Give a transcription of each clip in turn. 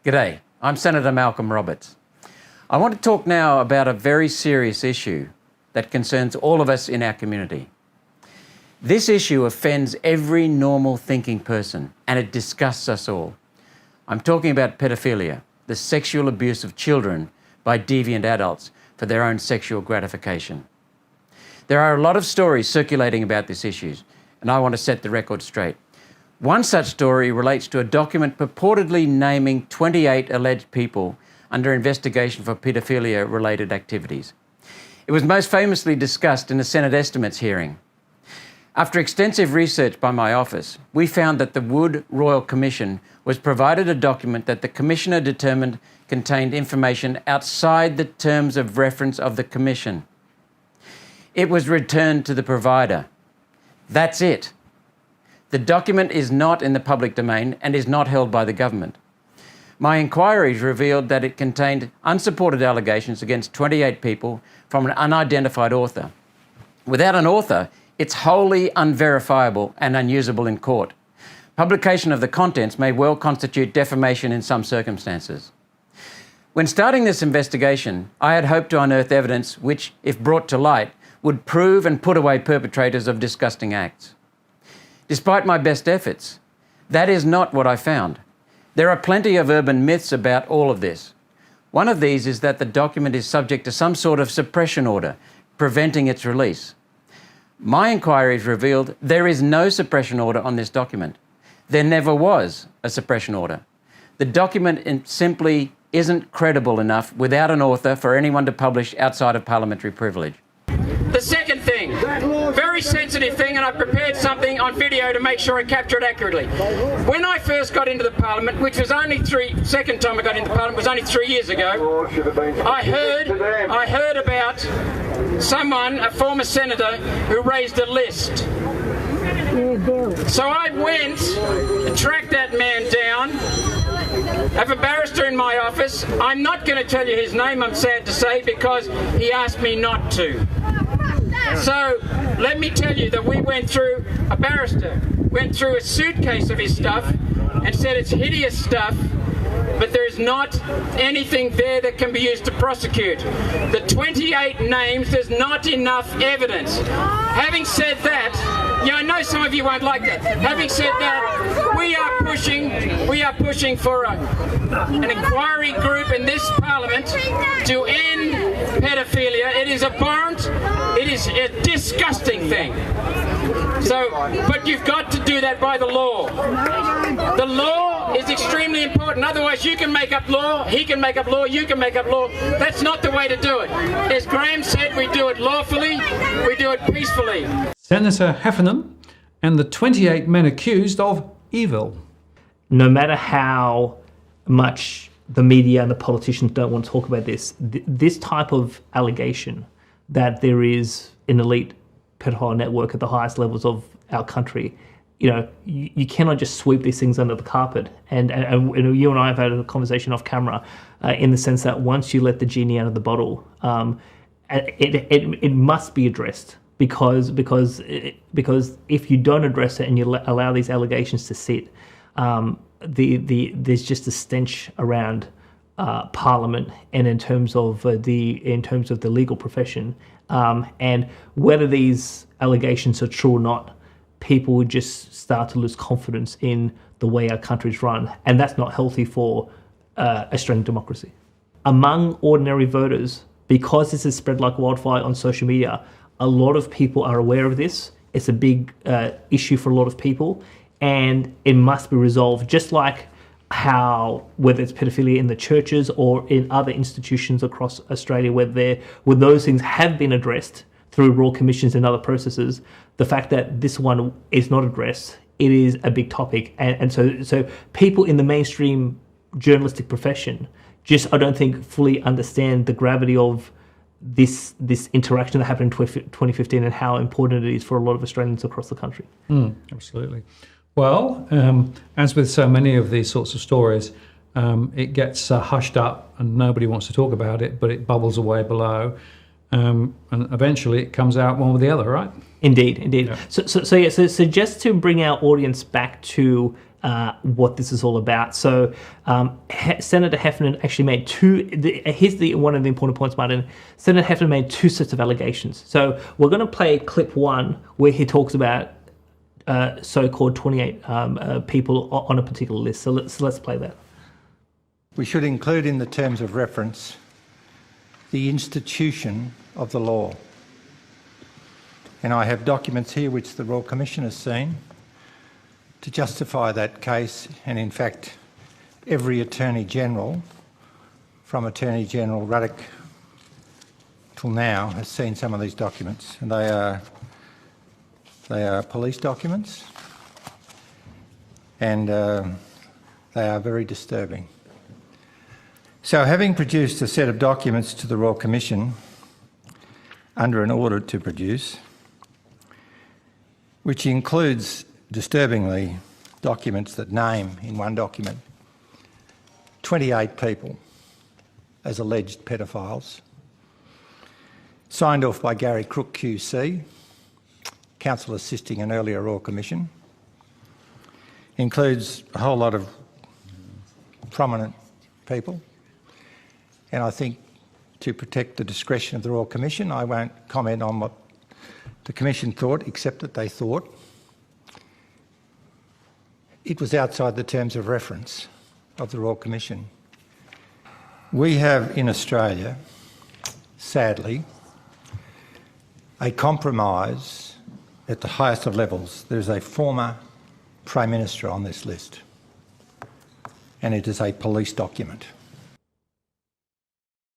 G'day, I'm Senator Malcolm Roberts. I want to talk now about a very serious issue that concerns all of us in our community. This issue offends every normal thinking person and it disgusts us all. I'm talking about pedophilia, the sexual abuse of children by deviant adults for their own sexual gratification. There are a lot of stories circulating about this issue, and I want to set the record straight. One such story relates to a document purportedly naming 28 alleged people under investigation for pedophilia-related activities. It was most famously discussed in a Senate estimates hearing. After extensive research by my office, we found that the Wood Royal Commission was provided a document that the Commissioner determined contained information outside the terms of reference of the Commission. It was returned to the provider. That's it. The document is not in the public domain and is not held by the government. My inquiries revealed that it contained unsupported allegations against 28 people from an unidentified author. Without an author, it's wholly unverifiable and unusable in court. Publication of the contents may well constitute defamation in some circumstances. When starting this investigation, I had hoped to unearth evidence which, if brought to light, would prove and put away perpetrators of disgusting acts. Despite my best efforts, that is not what I found. There are plenty of urban myths about all of this. One of these is that the document is subject to some sort of suppression order, preventing its release. My inquiries revealed there is no suppression order on this document. There never was a suppression order. The document simply isn't credible enough without an author for anyone to publish outside of parliamentary privilege. The second thing, very sensitive thing, and I prepared something on video to make sure I capture it accurately. When I first got into the Parliament, which was only second time I got into Parliament was only 3 years ago, I heard about someone, a former senator, who raised a list. So I went and tracked that man down. I have a barrister in my office. I'm not going to tell you his name, I'm sad to say, because he asked me not to. So let me tell you that we went through, a barrister went through a suitcase of his stuff and said it's hideous stuff, but there's not anything there that can be used to prosecute. The 28 names, there's not enough evidence. Having said that, I know some of you won't like that. Having said that, we are pushing for an inquiry group in this Parliament to end pedophilia. It is abhorrent. It is a disgusting thing. So, but you've got to do that by the law. The law is extremely important. Otherwise, you can make up law, he can make up law, you can make up law. That's not the way to do it. As Graham said, we do it lawfully, we do it peacefully. Senator Heffernan and the 28 men accused of evil. No matter how much the media and the politicians don't want to talk about this type of allegation that there is an elite pedophile network at the highest levels of our country, you cannot just sweep these things under the carpet. And you and I have had a conversation off camera in the sense that once you let the genie out of the bottle, it must be addressed. Because if you don't address it and you allow these allegations to sit, there's just a stench around Parliament and in terms of the legal profession, and whether these allegations are true or not, people would just start to lose confidence in the way our country's run, and that's not healthy for Australian democracy. Among ordinary voters, because this is spread like wildfire on social media, a lot of people are aware of this. It's a big issue for a lot of people, and it must be resolved, just like how, whether it's pedophilia in the churches or in other institutions across Australia, where those things have been addressed through royal commissions and other processes, the fact that this one is not addressed, it is a big topic. And so people in the mainstream journalistic profession just, I don't think, fully understand the gravity of this interaction that happened in 2015 and how important it is for a lot of Australians across the country. Absolutely. Well, as with so many of these sorts of stories, it gets hushed up and nobody wants to talk about it, but it bubbles away below. And eventually it comes out one or the other, right? Indeed. Yeah. So just to bring our audience back to what this is all about. So Senator Heffernan actually made one of the important points, Martin. Senator Heffernan made two sets of allegations. So we're going to play clip one where he talks about so-called 28 people on a particular list. So let's play that. We should include in the terms of reference the institution of the law. And I have documents here which the Royal Commission has seen to justify that case, and in fact every Attorney-General, from Attorney-General Ruddock till now, has seen some of these documents, and they are police documents, and they are very disturbing. So, having produced a set of documents to the Royal Commission under an order to produce, which includes, disturbingly, documents that name in one document 28 people as alleged pedophiles, signed off by Gary Crook QC, counsel assisting an earlier Royal Commission, includes a whole lot of prominent people. And I think, to protect the discretion of the Royal Commission, I won't comment on what the Commission thought, except that they thought it was outside the terms of reference of the Royal Commission. We have in Australia, sadly, a compromise at the highest of levels. There's a former Prime Minister on this list, and it is a police document.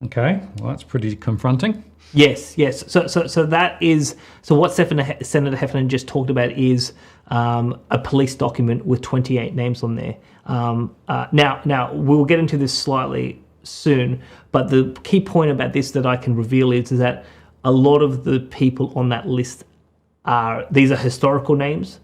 Okay, well, that's pretty confronting. Yes. So that is what Senator Heffernan just talked about is a police document with 28 names on there. Now we'll get into this slightly soon, but the key point about this that I can reveal is that a lot of the people on that list are historical names,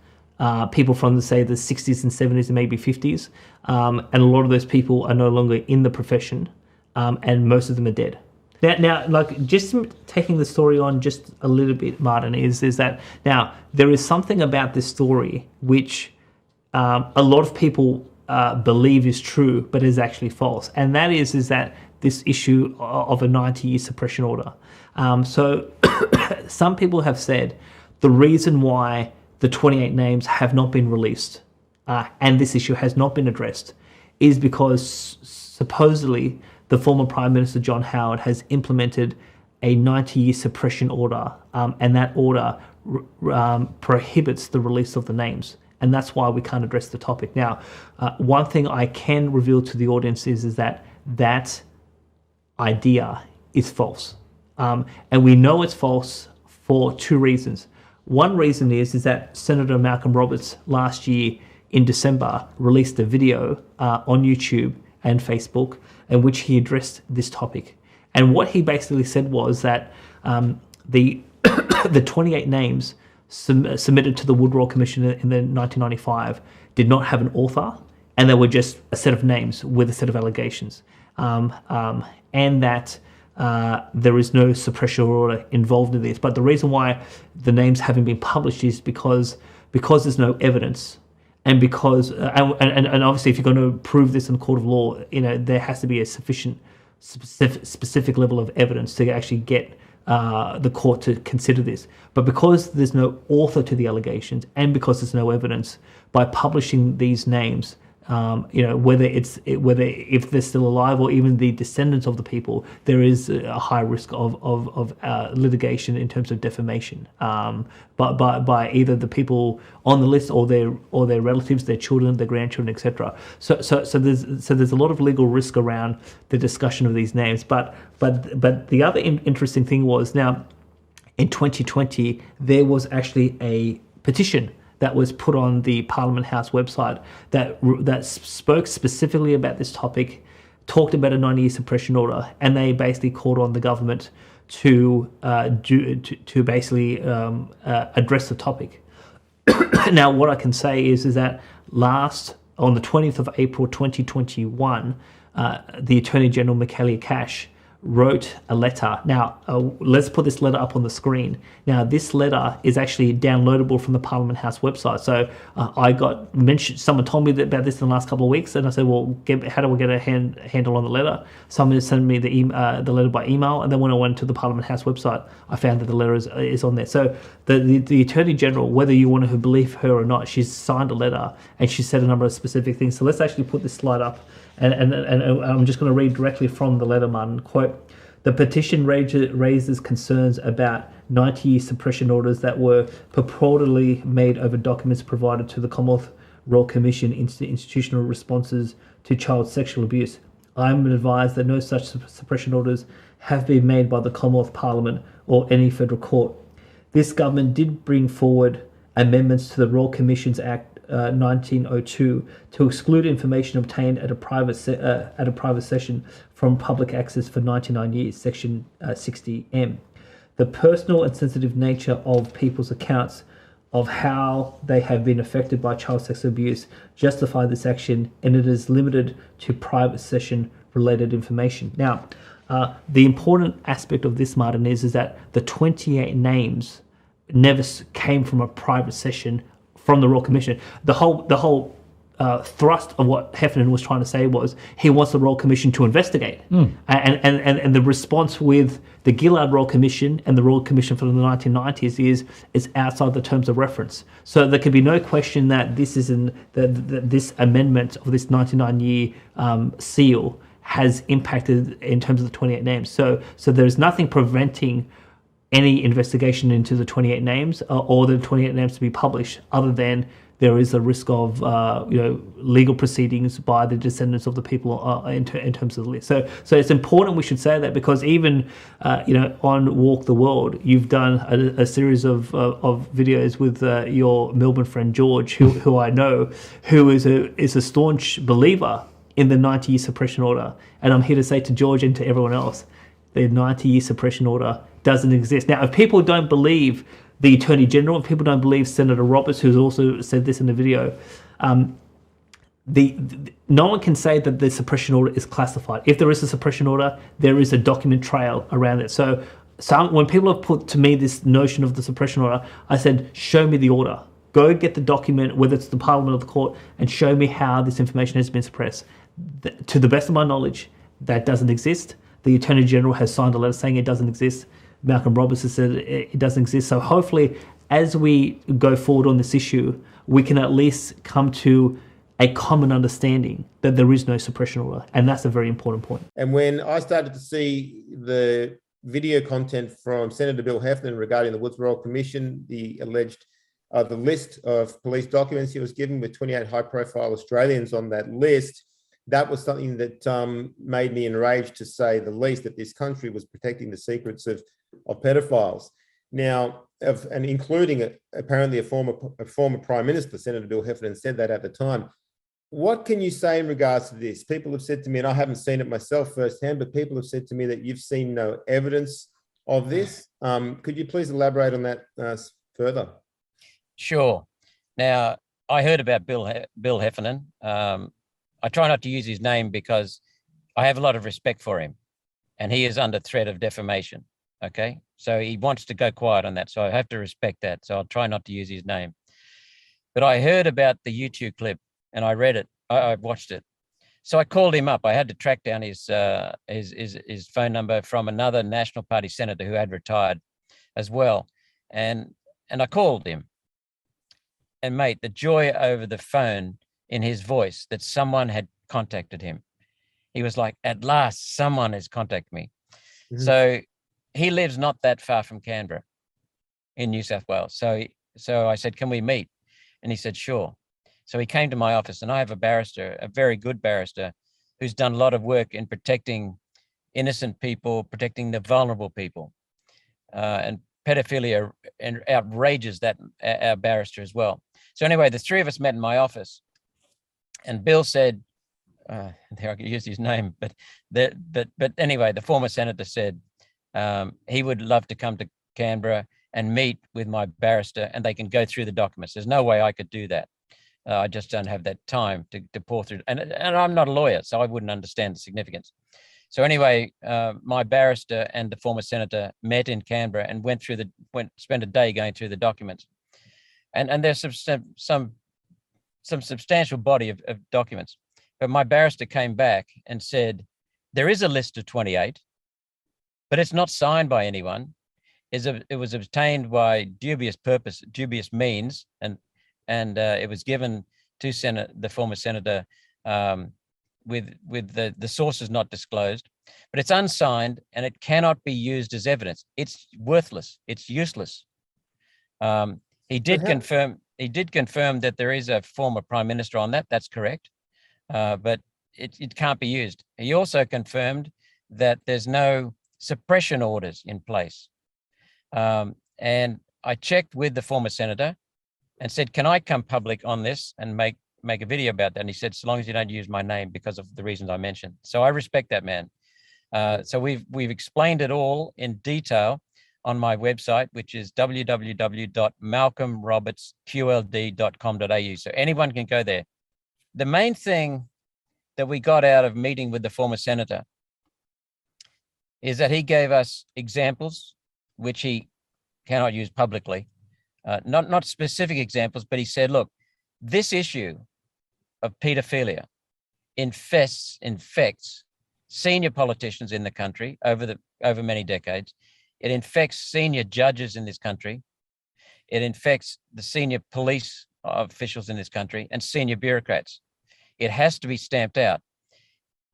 people from, say, the 60s and 70s and maybe 50s, and a lot of those people are no longer in the profession. And most of them are dead. Now, like, just taking the story on just a little bit, Martin, is that now there is something about this story which a lot of people believe is true, but is actually false, and that is that this issue of a 90-year suppression order. So some people have said the reason why the 28 names have not been released and this issue has not been addressed is because supposedly the former Prime Minister John Howard has implemented a 90-year suppression order, and that order prohibits the release of the names, and that's why we can't address the topic. Now, one thing I can reveal to the audience is that idea is false, and we know it's false for two reasons. One reason is that Senator Malcolm Roberts last year in December released a video on YouTube and Facebook in which he addressed this topic. And what he basically said was that the 28 names submitted to the Wood Royal Commission in the 1995 did not have an author, and they were just a set of names with a set of allegations. And that there is no suppression order involved in this. But the reason why the names haven't been published is because there's no evidence. And because, and obviously, if you're going to prove this in a court of law, there has to be a sufficient specific level of evidence to actually get the court to consider this. But because there's no author to the allegations, and because there's no evidence, by publishing these names, whether if they're still alive or even the descendants of the people, there is a high risk of litigation in terms of defamation, but by either the people on the list or their relatives, their children, their grandchildren, etc. So there's a lot of legal risk around the discussion of these names. But the other interesting thing was, now in 2020 there was actually a petition that was put on the Parliament House website that spoke specifically about this topic, talked about a 90-year suppression order, and they basically called on the government to basically address the topic. Now, what I can say is that on the 20th of April 2021, the Attorney General Michaelia Cash wrote a letter. Now, let's put this letter up on the screen. Now, this letter is actually downloadable from the Parliament House website. So I got mentioned, someone told me about this in the last couple of weeks, and I said, well, how do I get a handle on the letter? Someone sent me the letter by email, and then when I went to the Parliament House website, I found that the letter is on there. So the Attorney General, whether you want to believe her or not, she's signed a letter, and she said a number of specific things. So let's actually put this slide up. And I'm just going to read directly from the letter, Martin. Quote, the petition raises concerns about 90-year suppression orders that were purportedly made over documents provided to the Commonwealth Royal Commission into institutional responses to child sexual abuse. I am advised that no such suppression orders have been made by the Commonwealth Parliament or any federal court. This government did bring forward amendments to the Royal Commissions Act 1902 to exclude information obtained at a private session from public access for 99 years, Section 60M. The personal and sensitive nature of people's accounts of how they have been affected by child sexual abuse justify this action, and it is limited to private session related information. Now, the important aspect of this, Martin, is that the 28 names never came from a private session from the Royal Commission. The whole thrust of what Heffernan was trying to say was he wants the Royal Commission to investigate. And the response with the Gillard Royal Commission and the Royal Commission from the 1990s is outside the terms of reference. So there can be no question that this is this amendment of this 99-year seal has impacted in terms of the 28 names. So there's nothing preventing any investigation into the 28 names or the 28 names to be published, other than there is a risk of legal proceedings by the descendants of the people in terms of the list. So it's important we should say that, because even on Walk the World, you've done a series of videos with your Melbourne friend George, who I know, who is a staunch believer in the 90-year suppression order. And I'm here to say to George and to everyone else, the 90-year suppression order doesn't exist. Now, if people don't believe the Attorney General, if people don't believe Senator Roberts, who's also said this in the video, no one can say that the suppression order is classified. If there is a suppression order, there is a document trail around it. So when people have put to me this notion of the suppression order, I said, show me the order. Go get the document, whether it's the Parliament or the court, and show me how this information has been suppressed. To the best of my knowledge, that doesn't exist. The Attorney General has signed a letter saying it doesn't exist. Malcolm Roberts has said it doesn't exist. So hopefully, as we go forward on this issue, we can at least come to a common understanding that there is no suppression order. And that's a very important point. And when I started to see the video content from Senator Bill Heffernan regarding the Woods Royal Commission, the alleged the list of police documents he was given with 28 high-profile Australians on that list, that was something that made me enraged, to say the least, that this country was protecting the secrets of pedophiles. Now, and including apparently a former Prime Minister, Senator Bill Heffernan, said that at the time. What can you say in regards to this? People have said to me, and I haven't seen it myself firsthand, but people have said to me that you've seen no evidence of this. Could you please elaborate on that further? Sure. Now, I heard about Bill Heffernan. I try not to use his name because I have a lot of respect for him, and he is under threat of defamation. Okay, so he wants to go quiet on that, so I have to respect that. So I'll try not to use his name. But I heard about the YouTube clip and I read it. I watched it. So I called him up. I had to track down his phone number from another National Party senator who had retired as well, and I called him. And mate, the joy over the phone in his voice that someone had contacted him. He was like, at last, someone has contacted me. Mm-hmm. So he lives not that far from Canberra in New South Wales. So I said, can we meet? And he said, sure. So he came to my office, and I have a barrister, a very good barrister, who's done a lot of work in protecting innocent people, protecting the vulnerable people. And pedophilia outrages that, our barrister as well. So anyway, the three of us met in my office, and Bill said, there I could use his name, but anyway, the former senator said he would love to come to Canberra and meet with my barrister, and they can go through the documents. There's no way I could do that. I just don't have that time to pour through, and I'm not a lawyer, so I wouldn't understand the significance. So anyway, my barrister and the former senator met in Canberra and spent a day going through the documents, and there's some substantial body of documents. But my barrister came back and said, there is a list of 28, but it's not signed by anyone. It was obtained by dubious means, and it was given to the former senator with the sources not disclosed, but it's unsigned and it cannot be used as evidence. It's worthless. It's useless. He did confirm that there is a former prime minister on that. That's correct, but it can't be used. He also confirmed that there's no suppression orders in place. And I checked with the former senator and said, can I come public on this and make a video about that? And he said, so long as you don't use my name because of the reasons I mentioned. So I respect that man. So we've explained it all in detail on my website, which is www.malcolmrobertsqld.com.au. So anyone can go there. The main thing that we got out of meeting with the former senator is that he gave us examples which he cannot use publicly, not specific examples, but he said, look, this issue of pedophilia infects senior politicians in the country over many decades. It infects senior judges in this country. It infects the senior police officials in this country and senior bureaucrats. It has to be stamped out,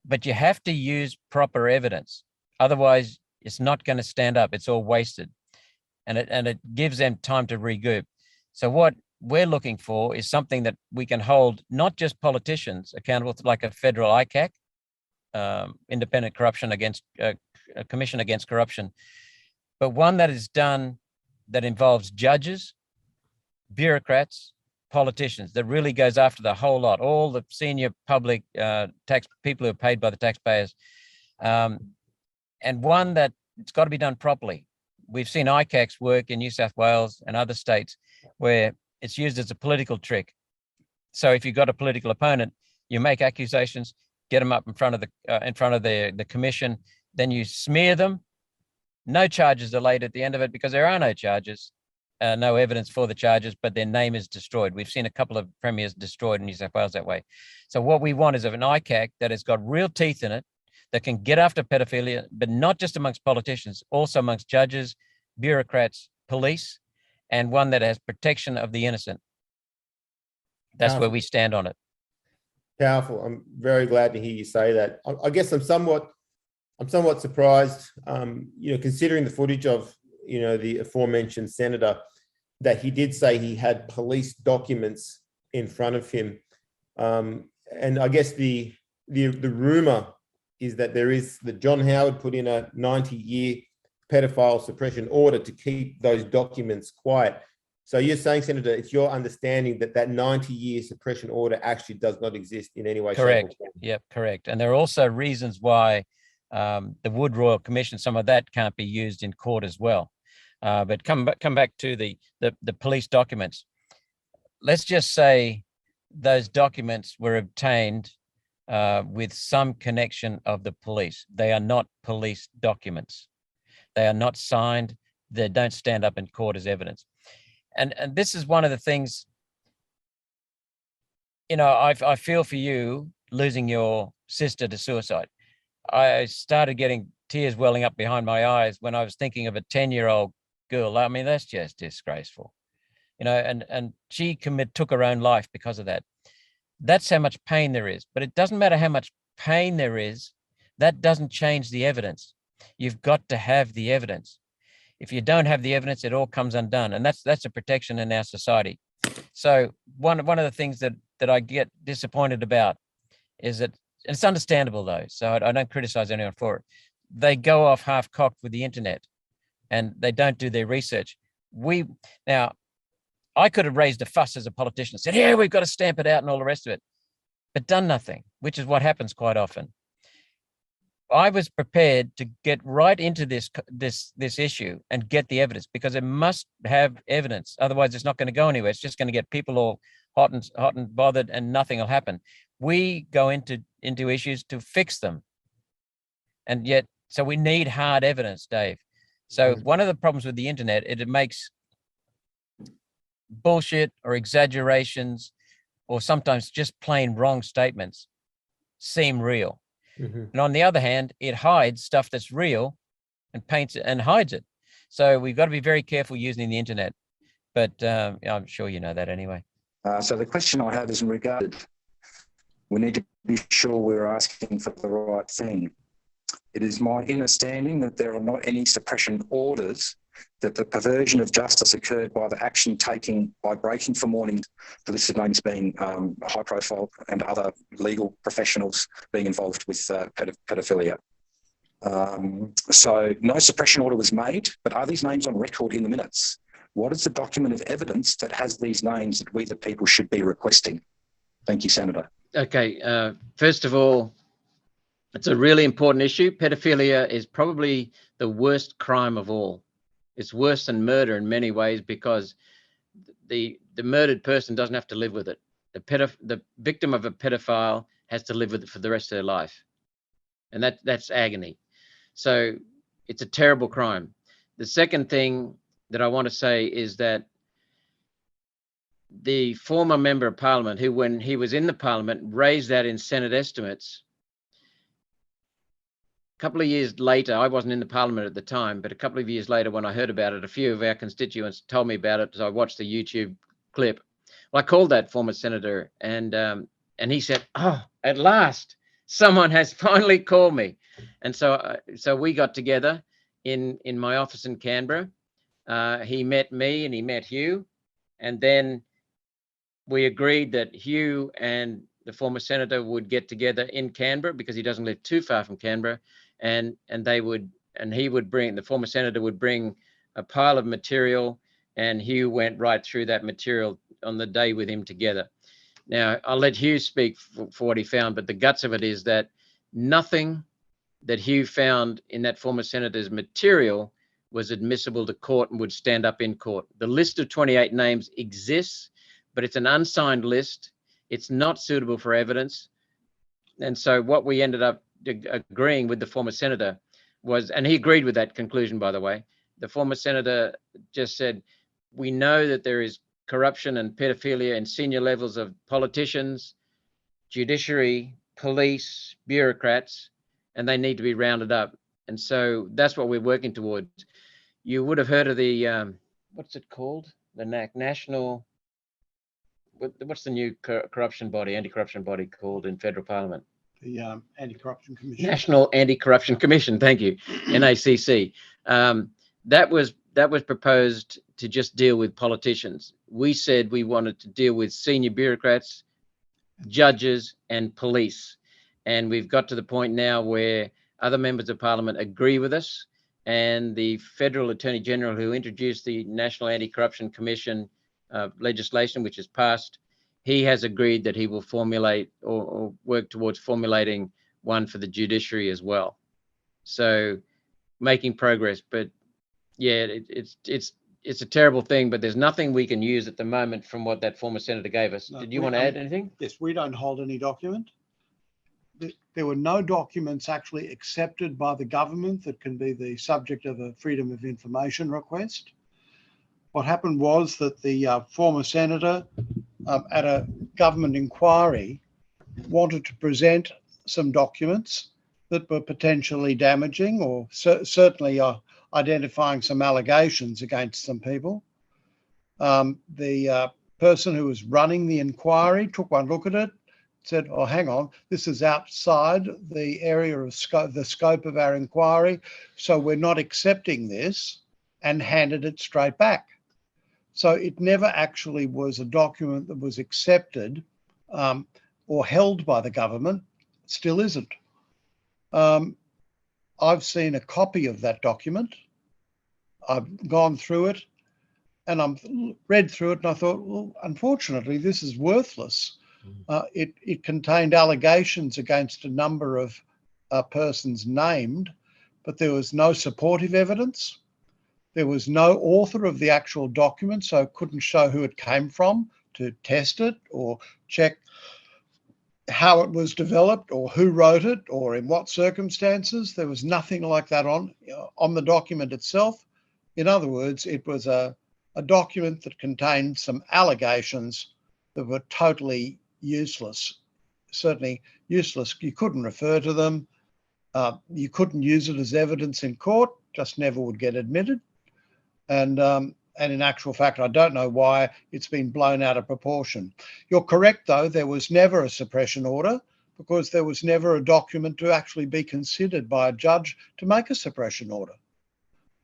but you have to use proper evidence. Otherwise, it's not going to stand up. It's all wasted, and it gives them time to regroup. So what we're looking for is something that we can hold not just politicians accountable to, like a federal ICAC, Independent Corruption Against Commission Against Corruption, but one that is done that involves judges, bureaucrats, politicians, that really goes after the whole lot, all the senior public people who are paid by the taxpayers, and one that it's got to be done properly. We've seen ICACs work in New South Wales and other states where it's used as a political trick. So if you've got a political opponent, you make accusations, get them up in front of the commission, then you smear them. No charges are laid at the end of it because there are no charges, no evidence for the charges, but their name is destroyed. We've seen a couple of premiers destroyed in New South Wales that way. So what we want is an ICAC that has got real teeth in it, that can get after pedophilia, but not just amongst politicians, also amongst judges, bureaucrats, police, and one that has protection of the innocent. That's where we stand on it. Powerful. I'm very glad to hear you say that. I guess I'm somewhat surprised, considering the footage of, the aforementioned senator, that he did say he had police documents in front of him. And I guess the rumor is that John Howard put in a 90-year pedophile suppression order to keep those documents quiet. So you're saying, Senator, it's your understanding that 90-year suppression order actually does not exist in any way? Correct. Yep, correct. And there are also reasons why the Wood Royal Commission, some of that can't be used in court as well. But come back to the police documents. Let's just say those documents were obtained with some connection of the police. They are not police documents. They are not signed. They don't stand up in court as evidence. And this is one of the things, I feel for you losing your sister to suicide. I started getting tears welling up behind my eyes when I was thinking of a 10-year-old girl. I mean, that's just disgraceful, and she took her own life because of that. That's how much pain there is, but it doesn't matter how much pain there is. That doesn't change the evidence. You've got to have the evidence. If you don't have the evidence, it all comes undone. And that's a protection in our society. So one of the things that I get disappointed about is that, and it's understandable though, so I don't criticize anyone for it. They go off half-cocked with the internet and they don't do their research. Now, I could have raised a fuss as a politician and said, yeah, we've got to stamp it out and all the rest of it, but done nothing, which is what happens quite often. I was prepared to get right into this issue and get the evidence, because it must have evidence. Otherwise, it's not going to go anywhere. It's just going to get people all hot and bothered, and nothing will happen. We go into issues to fix them. And yet, so we need hard evidence, Dave. So one of the problems with the internet, it makes bullshit or exaggerations or sometimes just plain wrong statements seem real. And on the other hand, it hides stuff that's real and paints it and hides it. So we've got to be very careful using the internet. But I'm sure you know that anyway. So the question I have is in regard, we need to be sure we're asking for the right thing. It is my understanding that there are not any suppression orders, that the perversion of justice occurred by the action taken by breaking for morning, the listed names being high profile and other legal professionals being involved with pedophilia. So no suppression order was made, but are these names on record in the minutes? What is the document of evidence that has these names that we the people should be requesting? Thank you, Senator. Okay, first of all, it's a really important issue. Pedophilia is probably the worst crime of all. It's worse than murder in many ways because the murdered person doesn't have to live with it. The victim of a pedophile has to live with it for the rest of their life. And that's agony. So it's a terrible crime. The second thing that I want to say is that the former member of parliament who, when he was in the parliament, raised that in Senate estimates. A couple of years later, I wasn't in the parliament at the time, but a couple of years later when I heard about it, a few of our constituents told me about it, so I watched the YouTube clip. Well, I called that former senator and he said, "Oh, at last, someone has finally called me." And so we got together in my office in Canberra. He met me and he met Hugh, and then we agreed that Hugh and the former senator would get together in Canberra because he doesn't live too far from Canberra, and he would bring, the former senator would bring a pile of material, and Hugh went right through that material on the day with him together. Now, I'll let Hugh speak for what he found, but the guts of it is that nothing that Hugh found in that former senator's material was admissible to court and would stand up in court. The list of 28 names exists, but it's an unsigned list. It's not suitable for evidence. And so what we ended up agreeing with the former senator was, and he agreed with that conclusion, by the way, the former senator just said, we know that there is corruption and pedophilia in senior levels of politicians, judiciary, police, bureaucrats, and they need to be rounded up. And so that's what we're working towards. You would have heard of the, what's it called? The national, what's the new corruption body, anti-corruption body called in federal parliament? The Anti-Corruption Commission. National Anti-Corruption Commission, thank you, NACC. That was proposed to just deal with politicians. We said we wanted to deal with senior bureaucrats, judges, and police. And we've got to the point now where other members of parliament agree with us, and the federal attorney general who introduced the National Anti-Corruption Commission legislation, which is passed, he has agreed that he will formulate or work towards formulating one for the judiciary as well. So making progress, but yeah, it's a terrible thing, but there's nothing we can use at the moment from what that former senator gave us. No, Did you want to add anything? Yes, we don't hold any document. There were no documents actually accepted by the government that can be the subject of a Freedom of Information request. What happened was that the former senator at a government inquiry wanted to present some documents that were potentially damaging or certainly identifying some allegations against some people. The person who was running the inquiry took one look at it, said, oh, hang on, this is outside the area of the scope of our inquiry, so we're not accepting this, and handed it straight back. So it never actually was a document that was accepted or held by the government, still isn't. I've seen a copy of that document. I've gone through it and I've read through it and I thought, well, unfortunately, this is worthless. It contained allegations against a number of persons named, but there was no supportive evidence. There was no author of the actual document, so couldn't show who it came from to test it or check how it was developed or who wrote it or in what circumstances. There was nothing like that on the document itself. In other words, it was a document that contained some allegations that were totally useless, certainly useless. You couldn't refer to them. You couldn't use it as evidence in court, just never would get admitted. And in actual fact, I don't know why it's been blown out of proportion. You're correct, though, there was never a suppression order because there was never a document to actually be considered by a judge to make a suppression order.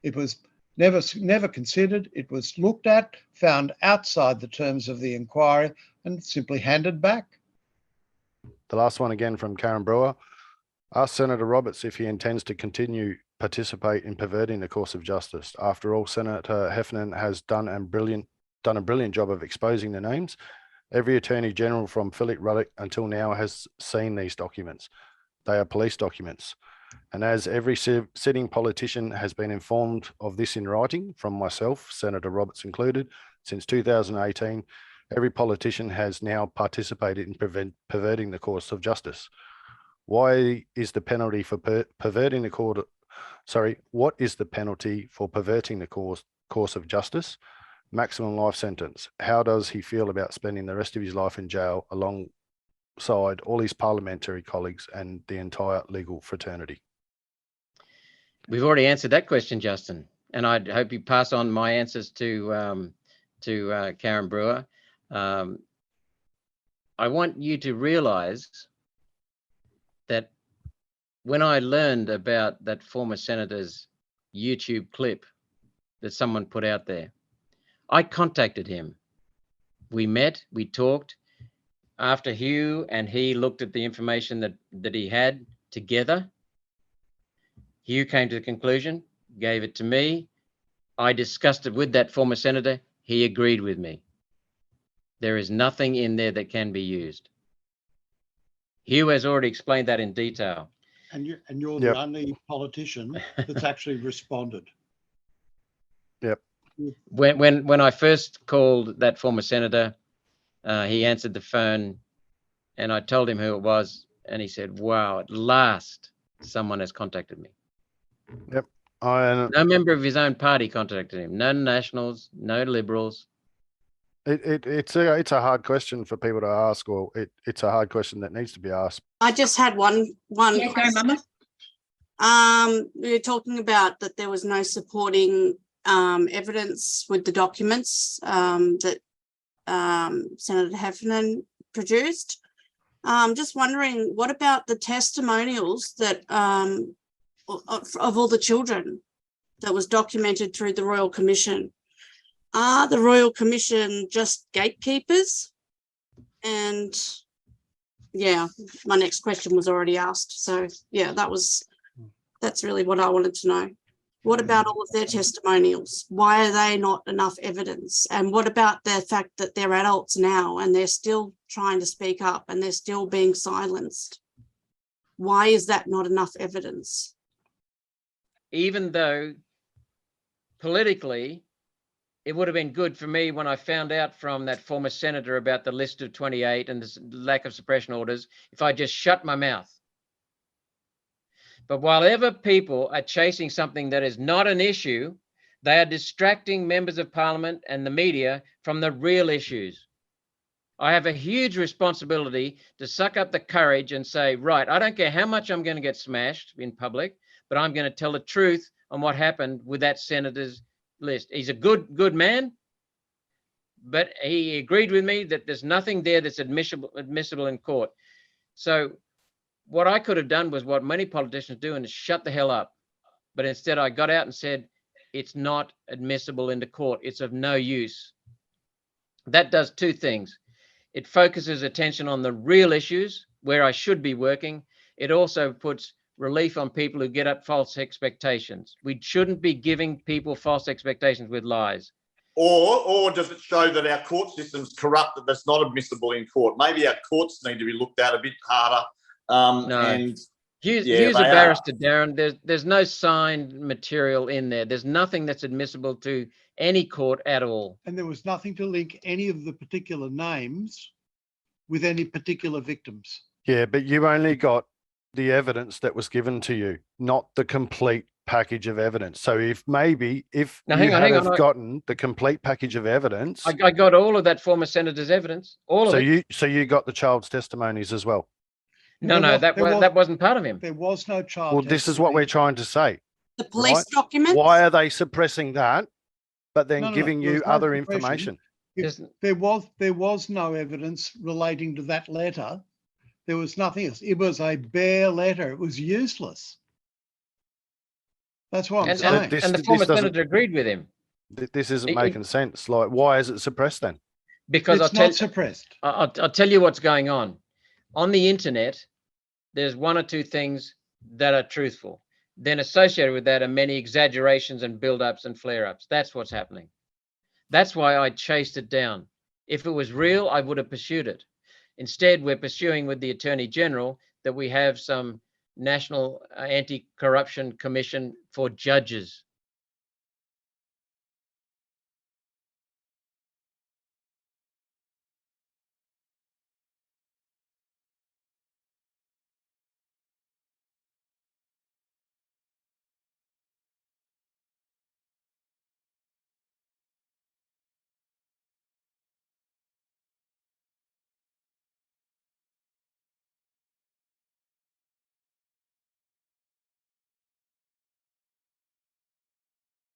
It was never considered. It was looked at, found outside the terms of the inquiry, and simply handed back. The last one again from Karen Brewer. Ask Senator Roberts if he intends to continue participate in perverting the course of justice. After all, Senator Heffernan has done a brilliant job of exposing the names. Every Attorney General from Philip Ruddock until now has seen these documents. They are police documents. And as every sitting politician has been informed of this in writing, from myself, Senator Roberts included, since 2018, every politician has now participated in perverting the course of justice. Why is the penalty for perverting the court? Sorry, what is the penalty for perverting the course of justice? Maximum life sentence. How does he feel about spending the rest of his life in jail alongside all his parliamentary colleagues and the entire legal fraternity? We've already answered that question, Justin, and I hope you pass on my answers to Karen Brewer. I want you to realise that when I learned about that former senator's YouTube clip that someone put out there, I contacted him. We met, we talked. After Hugh and he looked at the information that he had together, Hugh came to the conclusion, gave it to me. I discussed it with that former senator. He agreed with me. There is nothing in there that can be used. Hugh has already explained that in detail. And you're the only politician that's actually responded. Yep. When I first called that former senator, he answered the phone and I told him who it was. And he said, wow, at last someone has contacted me. Yep. No member of his own party contacted him. No Nationals, no Liberals. It's a hard question for people to ask, or it's a hard question that needs to be asked. I just had one Yeah, question. go, Mama. We were talking about that there was no supporting evidence with the documents that Senator Heffernan produced. Just wondering, what about the testimonials that of all the children that was documented through the Royal Commission? Are the Royal Commission just gatekeepers? And yeah, my next question was already asked. So yeah, that's really what I wanted to know. What about all of their testimonials? Why are they not enough evidence? And what about the fact that they're adults now and they're still trying to speak up and they're still being silenced? Why is that not enough evidence? Even though politically, it would have been good for me when I found out from that former senator about the list of 28 and the lack of suppression orders, if I just shut my mouth. But while ever people are chasing something that is not an issue, they are distracting members of parliament and the media from the real issues. I have a huge responsibility to suck up the courage and say, right, I don't care how much I'm going to get smashed in public, but I'm going to tell the truth on what happened with that senator's list. He's a good man, but he agreed with me that there's nothing there that's admissible in court. So what I could have done was what many politicians do, and is shut the hell up. But instead I got out and said, it's not admissible into court. It's of no use. That does two things. It focuses attention on the real issues where I should be working. It also puts relief on people who get up false expectations. We shouldn't be giving people false expectations with lies. Or does it show that our court system's corrupt, that that's not admissible in court? Maybe our courts need to be looked at a bit harder. No. And Here's yeah, a barrister, Darren. There's no signed material in there. There's nothing that's admissible to any court at all. And there was nothing to link any of the particular names with any particular victims. Yeah, but you only got the evidence that was given to you, not the complete package of evidence. So if Now, you hang on, had hang have on. gotten the complete package of evidence, I got all of that former senator's evidence, all of it. so you got the child's testimonies as well. No, that wasn't part of him. There was no child Well, this is what we're testimony. trying to say. The police Right. documents? Why are they suppressing that, but then No, giving there you was no other suppression. information? There was no evidence relating to that letter. There was nothing else. It was a bare letter. It was useless. That's what I'm And saying. the former senator agreed with him. This isn't making sense. Like, why is it suppressed then? Because It's not suppressed. I'll tell you what's going on. On the internet, there's one or two things that are truthful. Then associated with that are many exaggerations and build-ups and flare-ups. That's what's happening. That's why I chased it down. If it was real, I would have pursued it. Instead, we're pursuing with the Attorney General that we have some National Anti-Corruption Commission for judges.